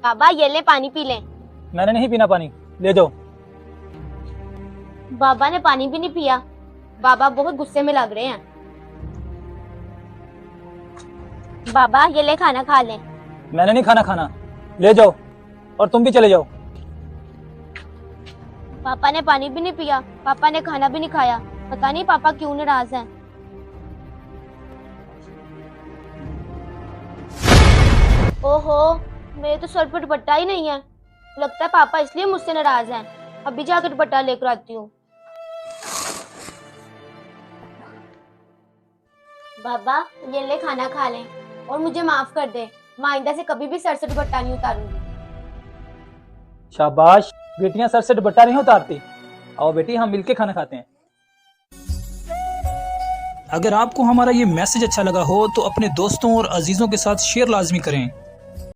बाबा ये ले पानी पी ले। मैंने नहीं पीना पानी, ले जाओ। बाबा ने पानी भी नहीं पिया। बाबा बहुत गुस्से में लग रहे हैं। बाबा ये ले खाना खा ले। मैंने नहीं खाना, ले जाओ और तुम भी चले जाओ। पापा ने पानी भी नहीं पिया, पापा ने खाना भी नहीं खाया। पता नहीं पापा क्यों नाराज हैं। ओहो, मेरे तो सर पर दुपट्टा ही नहीं है। लगता है पापा इसलिए मुझसे नाराज हैं। अभी जाकर दुपट्टा लेकर आती हूँ। बाबा ये ले खाना खा ले और मुझे माफ कर दे। माइंदा से कभी भी सर से दुपट्टा नहीं उतारूंगी। शाबाश, बेटियां सर से दुपट्टा नहीं उतारती। आओ बेटी, हम मिलके खाना खाते हैं। अगर आपको हमारा ये मैसेज अच्छा लगा हो तो अपने दोस्तों और अजीजों के साथ शेयर लाजमी करें।